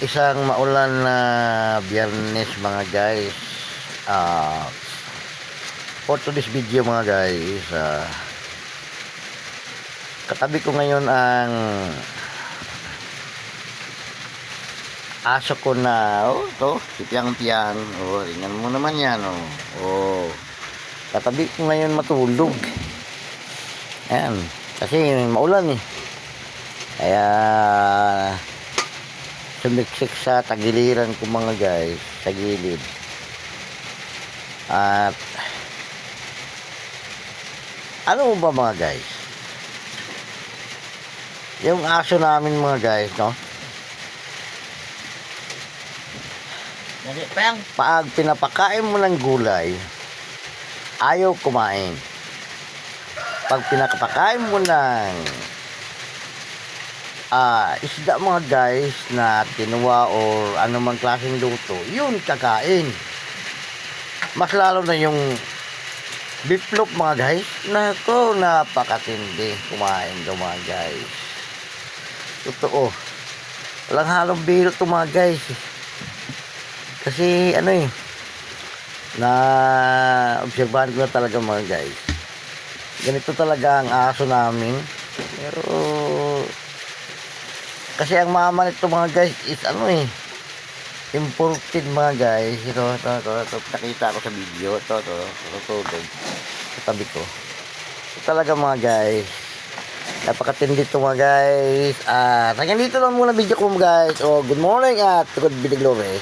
Isang maulan na Biyernes mga guys. For today's video mga guys, katabi ko ngayon ang aso ko na, to, si Piang-Piang. Tingnan mo naman yan, katabi ko ngayon matulog. Ayan, kasi maulan kaya sumiksik sa tagiliran ko mga guys, sa gilid. At ano ba mga guys, yung aso namin mga guys, pag pinapakain mo ng gulay, ayaw kumain. Pag pinapakain mo ng isda mga guys na kinuha or anumang klaseng luto, yun kakain. Mas lalo na yung biplop mga guys, nako, napakatindi kumain daw mga guys. Totoo, walang halong biro to mga guys, kasi na obserbahan ko na talaga mga guys. Ganito talaga ang aso namin. Pero kasi ang mama nito mga guys is imported mga guys. Ito, nakita ko sa video. Ito, katabi ko. Ito talaga mga guys, napakatindi ito mga guys. Hanggang dito lang muna video ko mga guys. Good morning at good biding glory.